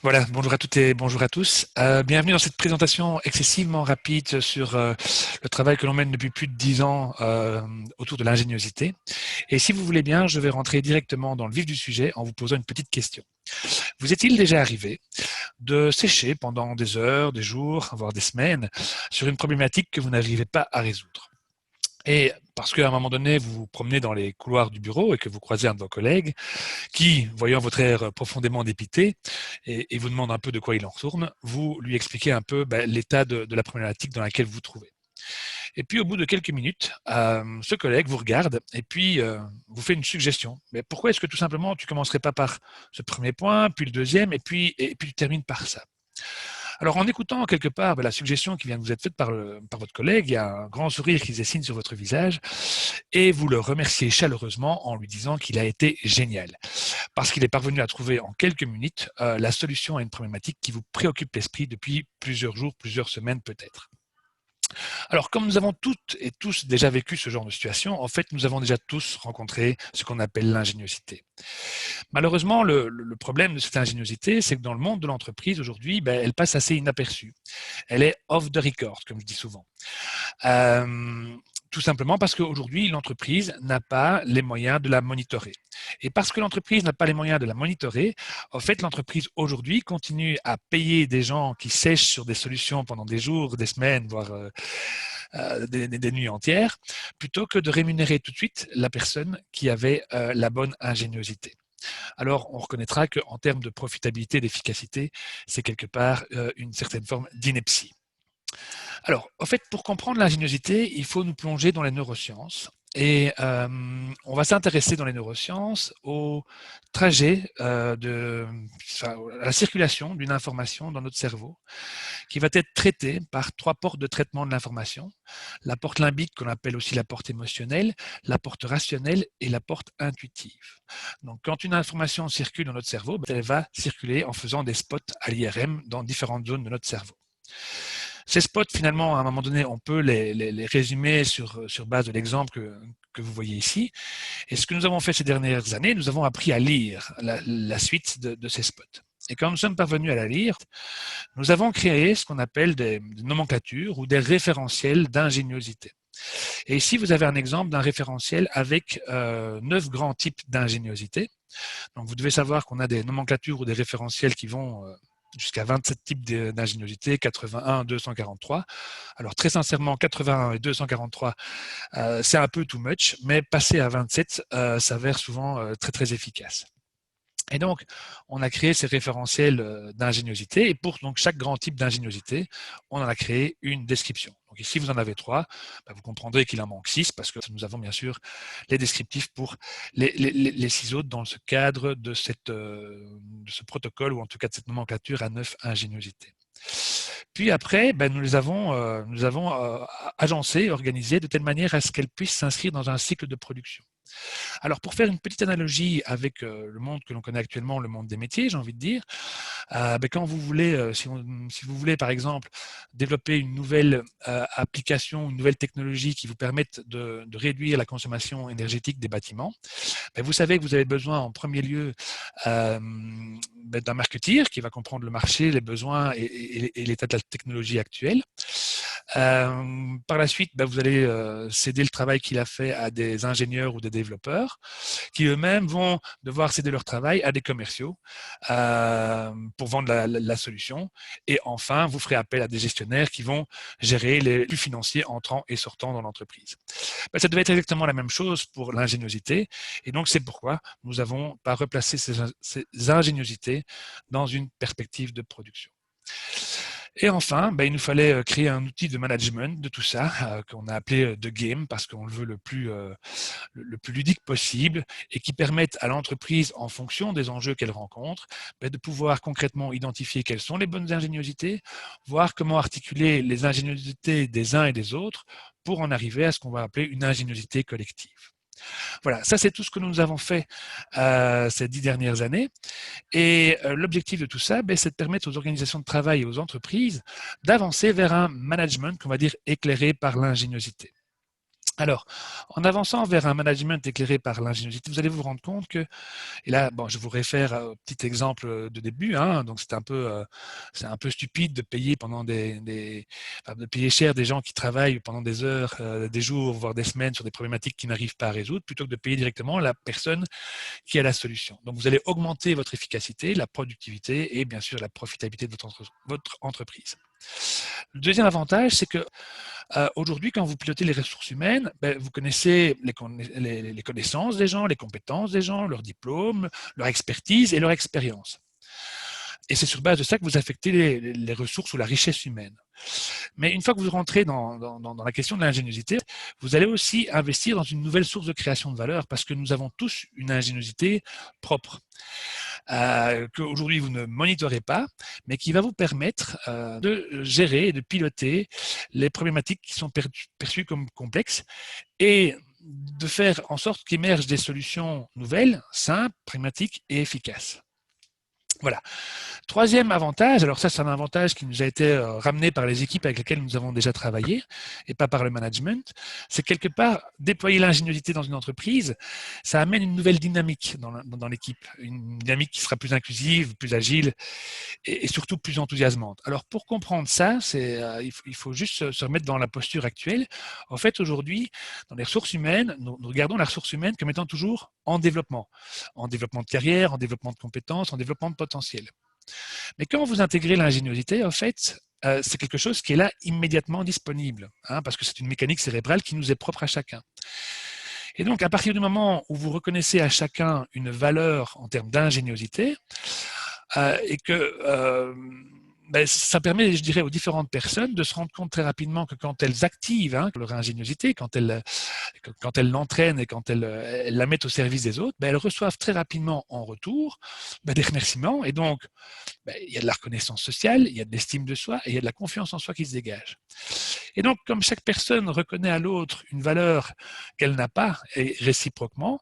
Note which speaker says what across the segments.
Speaker 1: Voilà, bonjour à toutes et bonjour à tous. Bienvenue dans cette présentation excessivement rapide sur le travail que l'on mène depuis plus de 10 ans autour de l'ingéniosité. Et si vous voulez bien, je vais rentrer directement dans le vif du sujet en vous posant une petite question. Vous est-il déjà arrivé de sécher pendant des heures, des jours, voire des semaines sur une problématique que vous n'arrivez pas à résoudre? Et parce qu'à un moment donné, vous vous promenez dans les couloirs du bureau et que vous croisez un de vos collègues qui, voyant votre air profondément dépité, et vous demande un peu de quoi il en retourne, vous lui expliquez un peu l'état de la problématique dans laquelle vous vous trouvez. Et puis au bout de quelques minutes, ce collègue vous regarde et puis vous fait une suggestion. Mais pourquoi est-ce que tout simplement tu commencerais pas par ce premier point, puis le deuxième, et puis tu termines par ça? Alors, en écoutant quelque part la suggestion qui vient de vous être faite par votre collègue, il y a un grand sourire qui se dessine sur votre visage et vous le remerciez chaleureusement en lui disant qu'il a été génial parce qu'il est parvenu à trouver en quelques minutes la solution à une problématique qui vous préoccupe l'esprit depuis plusieurs jours, plusieurs semaines peut-être. Alors, comme nous avons toutes et tous déjà vécu ce genre de situation, en fait, nous avons déjà tous rencontré ce qu'on appelle l'ingéniosité. Malheureusement, le problème de cette ingéniosité, c'est que dans le monde de l'entreprise aujourd'hui, elle passe assez inaperçue. Elle est off the record, comme je dis souvent. Euh, tout simplement parce qu'aujourd'hui, l'entreprise n'a pas les moyens de la monitorer. Et parce que l'entreprise n'a pas les moyens de la monitorer, en fait, l'entreprise aujourd'hui continue à payer des gens qui sèchent sur des solutions pendant des jours, des semaines, voire des nuits entières, plutôt que de rémunérer tout de suite la personne qui avait la bonne ingéniosité. Alors, on reconnaîtra qu'en termes de profitabilité, d'efficacité, c'est quelque part une certaine forme d'ineptie. Alors, en fait, pour comprendre l'ingéniosité, il faut nous plonger dans les neurosciences. Et on va s'intéresser dans les neurosciences au trajet à la circulation d'une information dans notre cerveau, qui va être traitée par trois portes de traitement de l'information. La porte limbique, qu'on appelle aussi la porte émotionnelle, la porte rationnelle et la porte intuitive. Donc, quand une information circule dans notre cerveau, elle va circuler en faisant des spots à l'IRM dans différentes zones de notre cerveau. Ces spots, finalement, à un moment donné, on peut les résumer sur base de l'exemple que vous voyez ici. Et ce que nous avons fait ces dernières années, nous avons appris à lire la suite de ces spots. Et quand nous sommes parvenus à la lire, nous avons créé ce qu'on appelle des nomenclatures ou des référentiels d'ingéniosité. Et ici, vous avez un exemple d'un référentiel avec 9 grands types d'ingéniosité. Donc, vous devez savoir qu'on a des nomenclatures ou des référentiels qui vont jusqu'à 27 types d'ingéniosité, 81, 243. Alors, très sincèrement, 81 et 243, c'est un peu too much, mais passer à 27 s'avère souvent très, très efficace. Et donc, on a créé ces référentiels d'ingéniosité, et pour donc, chaque grand type d'ingéniosité, on en a créé une description. Donc ici, vous en avez 3, vous comprendrez qu'il en manque 6, parce que nous avons bien sûr les descriptifs pour les 6 autres dans ce cadre de ce protocole, ou en tout cas de cette nomenclature à 9 ingéniosités. Puis après, nous les avons agencées, organisées de telle manière à ce qu'elles puissent s'inscrire dans un cycle de production. Alors, pour faire une petite analogie avec le monde que l'on connaît actuellement, le monde des métiers, j'ai envie de dire, quand vous voulez, si vous voulez, par exemple, développer une nouvelle application, une nouvelle technologie qui vous permette de réduire la consommation énergétique des bâtiments, vous savez que vous avez besoin en premier lieu d'un marketeer qui va comprendre le marché, les besoins et l'état de la technologie actuelle. Par la suite, vous allez céder le travail qu'il a fait à des ingénieurs ou des développeurs qui eux-mêmes vont devoir céder leur travail à des commerciaux pour vendre la solution. Et enfin, vous ferez appel à des gestionnaires qui vont gérer les flux financiers entrant et sortant dans l'entreprise. Ça devait être exactement la même chose pour l'ingéniosité. Et donc, c'est pourquoi nous avons pas replacé ces ingéniosités dans une perspective de production. Et enfin, il nous fallait créer un outil de management de tout ça, qu'on a appelé The Game, parce qu'on le veut le plus ludique possible, et qui permette à l'entreprise, en fonction des enjeux qu'elle rencontre, de pouvoir concrètement identifier quelles sont les bonnes ingéniosités, voir comment articuler les ingéniosités des uns et des autres pour en arriver à ce qu'on va appeler une ingéniosité collective. Voilà, ça c'est tout ce que nous avons fait ces 10 dernières années. Et l'objectif de tout ça, c'est de permettre aux organisations de travail et aux entreprises d'avancer vers un management qu'on va dire éclairé par l'ingéniosité. Alors, en avançant vers un management éclairé par l'ingéniosité, vous allez vous rendre compte que, et là, bon, je vous réfère au petit exemple de début, hein, donc c'est un peu stupide de payer enfin, de payer cher des gens qui travaillent pendant des heures, des jours, voire des semaines sur des problématiques qu'ils n'arrivent pas à résoudre, plutôt que de payer directement la personne qui a la solution. Donc, vous allez augmenter votre efficacité, la productivité et bien sûr la profitabilité de votre entreprise. Le deuxième avantage, c'est que aujourd'hui, quand vous pilotez les ressources humaines, ben, vous connaissez les connaissances des gens, les compétences des gens, leurs diplômes, leur expertise et leur expérience. Et c'est sur base de ça que vous affectez les ressources ou la richesse humaine. Mais une fois que vous rentrez dans la question de l'ingéniosité, vous allez aussi investir dans une nouvelle source de création de valeur parce que nous avons tous une ingéniosité propre. Qu'aujourd'hui vous ne monitorez pas, mais qui va vous permettre de gérer et de piloter les problématiques qui sont perçues comme complexes et de faire en sorte qu'émergent des solutions nouvelles, simples, pragmatiques et efficaces. Voilà. Troisième avantage, alors ça c'est un avantage qui nous a été ramené par les équipes avec lesquelles nous avons déjà travaillé et pas par le management, c'est quelque part déployer l'ingéniosité dans une entreprise, ça amène une nouvelle dynamique dans l'équipe, une dynamique qui sera plus inclusive, plus agile et surtout plus enthousiasmante. Alors pour comprendre ça, il faut juste se remettre dans la posture actuelle. En fait aujourd'hui, dans les ressources humaines, nous regardons la ressource humaine comme étant toujours en développement de carrière, en développement de compétences, en développement de potentiel. Mais quand vous intégrez l'ingéniosité, en fait, c'est quelque chose qui est là immédiatement disponible, hein, parce que c'est une mécanique cérébrale qui nous est propre à chacun. Et donc, à partir du moment où vous reconnaissez à chacun une valeur en termes d'ingéniosité, et que ben, ça permet, je dirais, aux différentes personnes de se rendre compte très rapidement que quand elles activent leur ingéniosité, quand elles l'entraînent et quand elles la mettent au service des autres, ben, elles reçoivent très rapidement en retour des remerciements. Et donc, il y a de la reconnaissance sociale, il y a de l'estime de soi et il y a de la confiance en soi qui se dégage. Et donc, comme chaque personne reconnaît à l'autre une valeur qu'elle n'a pas, et réciproquement,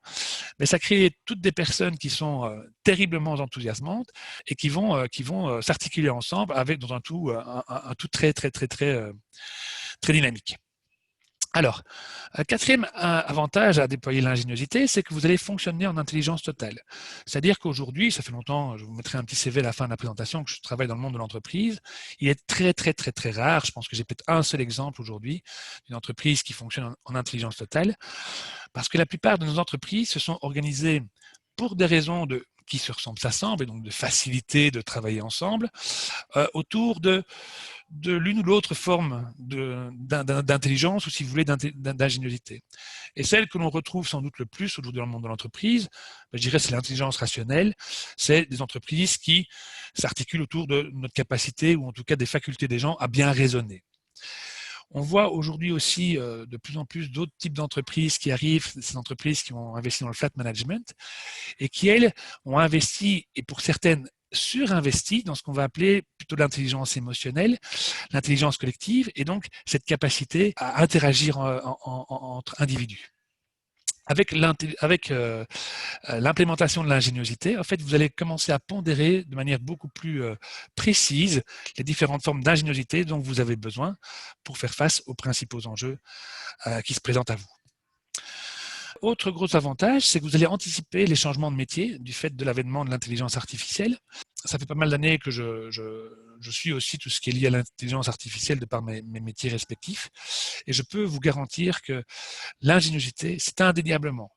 Speaker 1: mais ça crée toutes des personnes qui sont terriblement enthousiasmantes et qui vont s'articuler ensemble avec dans un tout très très dynamique. Alors, quatrième avantage à déployer l'ingéniosité, c'est que vous allez fonctionner en intelligence totale. C'est-à-dire qu'aujourd'hui, ça fait longtemps, je vous mettrai un petit CV à la fin de la présentation, que je travaille dans le monde de l'entreprise. Il est très rare, je pense que j'ai peut-être un seul exemple aujourd'hui d'une entreprise qui fonctionne en intelligence totale, parce que la plupart de nos entreprises se sont organisées pour des raisons qui se ressemblent, s'assemblent, et donc de facilité de travailler ensemble, autour de l'une ou l'autre forme d'intelligence ou, si vous voulez, d'ingéniosité. Et celle que l'on retrouve sans doute le plus aujourd'hui dans le monde de l'entreprise, je dirais, c'est l'intelligence rationnelle. C'est des entreprises qui s'articulent autour de notre capacité, ou en tout cas des facultés des gens, à bien raisonner. On voit aujourd'hui aussi de plus en plus d'autres types d'entreprises qui arrivent, ces entreprises qui ont investi dans le flat management et qui, elles, ont investi, et pour certaines, surinvesti dans ce qu'on va appeler plutôt l'intelligence émotionnelle, l'intelligence collective, et donc cette capacité à interagir entre individus. Avec l'implémentation de l'ingéniosité, en fait, vous allez commencer à pondérer de manière beaucoup plus précise les différentes formes d'ingéniosité dont vous avez besoin pour faire face aux principaux enjeux qui se présentent à vous. Autre gros avantage, c'est que vous allez anticiper les changements de métier du fait de l'avènement de l'intelligence artificielle. Ça fait pas mal d'années que je suis aussi tout ce qui est lié à l'intelligence artificielle de par mes métiers respectifs. Et je peux vous garantir que l'ingéniosité, c'est indéniablement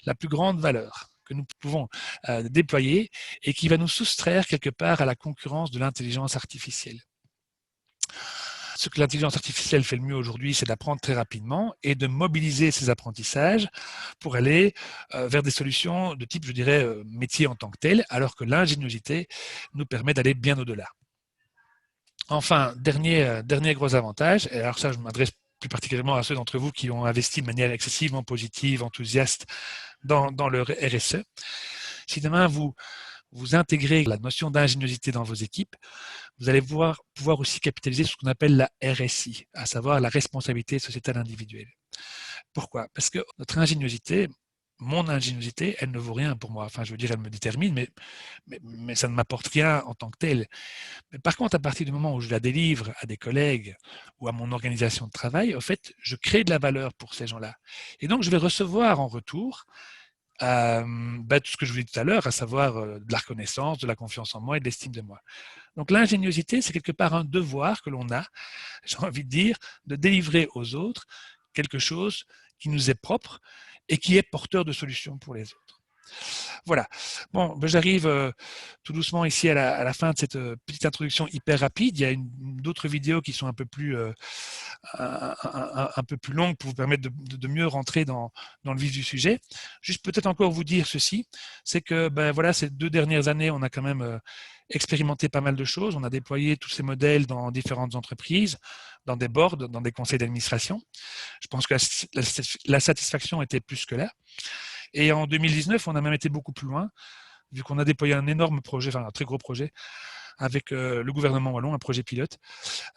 Speaker 1: la plus grande valeur que nous pouvons déployer et qui va nous soustraire quelque part à la concurrence de l'intelligence artificielle. Ce que l'intelligence artificielle fait le mieux aujourd'hui, c'est d'apprendre très rapidement et de mobiliser ses apprentissages pour aller vers des solutions de type, je dirais, métier en tant que tel, alors que l'ingéniosité nous permet d'aller bien au-delà. Enfin, dernier gros avantage, et alors ça, je m'adresse plus particulièrement à ceux d'entre vous qui ont investi de manière excessivement positive, enthousiaste dans leur RSE. Si demain vous intégrez la notion d'ingéniosité dans vos équipes, vous allez pouvoir aussi capitaliser sur ce qu'on appelle la RSI, à savoir la responsabilité sociétale individuelle. Pourquoi? Parce que notre ingéniosité, mon ingéniosité, elle ne vaut rien pour moi. Enfin, je veux dire, elle me détermine, mais ça ne m'apporte rien en tant que tel. Mais par contre, à partir du moment où je la délivre à des collègues ou à mon organisation de travail, au fait, je crée de la valeur pour ces gens-là. Et donc, je vais recevoir en retour tout ce que je vous dis tout à l'heure, à savoir de la reconnaissance, de la confiance en moi et de l'estime de moi. Donc l'ingéniosité, c'est quelque part un devoir que l'on a, j'ai envie de dire, de délivrer aux autres quelque chose qui nous est propre et qui est porteur de solutions pour les autres. Voilà. Bon, ben j'arrive tout doucement ici à la fin de cette petite introduction hyper rapide. Il y a d'autres vidéos qui sont un peu plus un peu plus longues pour vous permettre de mieux rentrer dans le vif du sujet. Juste peut-être encore vous dire ceci, c'est que ben voilà, ces 2 dernières années, on a quand même expérimenté pas mal de choses. On a déployé tous ces modèles dans différentes entreprises, dans des boards, dans des conseils d'administration. Je pense que la satisfaction était plus que là. Et en 2019, on a même été beaucoup plus loin, vu qu'on a déployé un énorme projet, enfin un très gros projet, avec le gouvernement wallon, un projet pilote,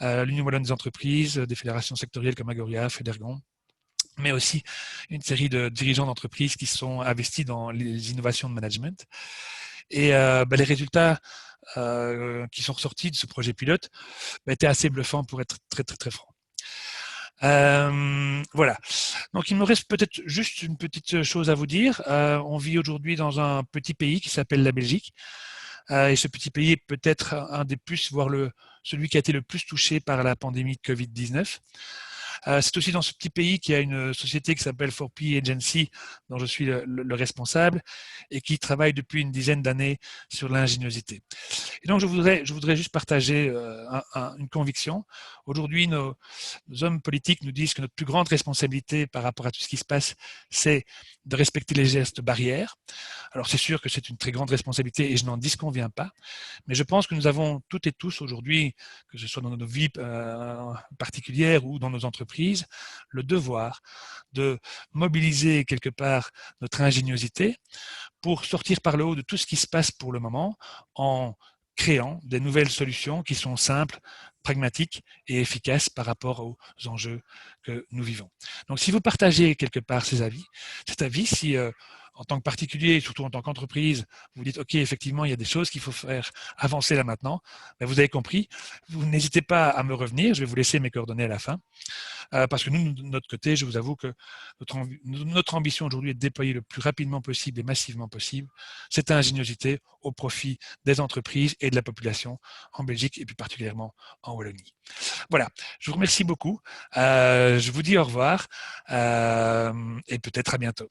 Speaker 1: l'Union wallonne des entreprises, des fédérations sectorielles comme Agoria, Federgon, mais aussi une série de dirigeants d'entreprises qui sont investis dans les innovations de management. Et les résultats qui sont ressortis de ce projet pilote étaient assez bluffants pour être très très très franc. Voilà. Donc il me reste peut-être juste une petite chose à vous dire. On vit aujourd'hui dans un petit pays qui s'appelle la Belgique. Et ce petit pays est peut-être un des plus, voire celui qui a été le plus touché par la pandémie de Covid-19. C'est aussi dans ce petit pays qu'il y a une société qui s'appelle 4P Agency, dont je suis le responsable, et qui travaille depuis une dizaine d'années sur l'ingéniosité. Et donc, je voudrais juste partager une conviction. Aujourd'hui, nos hommes politiques nous disent que notre plus grande responsabilité par rapport à tout ce qui se passe, c'est de respecter les gestes barrières. Alors, c'est sûr que c'est une très grande responsabilité et je n'en disconviens pas, mais je pense que nous avons toutes et tous aujourd'hui, que ce soit dans nos vies particulières ou dans nos entreprises, le devoir de mobiliser quelque part notre ingéniosité pour sortir par le haut de tout ce qui se passe pour le moment en créant des nouvelles solutions qui sont simples, pragmatiques et efficaces par rapport aux enjeux que nous vivons. Donc si vous partagez quelque part cet avis, si en tant que particulier, surtout en tant qu'entreprise, vous dites ok, effectivement, il y a des choses qu'il faut faire avancer là maintenant, ben, vous avez compris, vous n'hésitez pas à me revenir, je vais vous laisser mes coordonnées à la fin. Parce que nous, de notre côté, je vous avoue que notre ambition aujourd'hui est de déployer le plus rapidement possible et massivement possible cette ingéniosité au profit des entreprises et de la population en Belgique et plus particulièrement en Wallonie. Voilà, je vous remercie beaucoup. Je vous dis au revoir et peut-être à bientôt.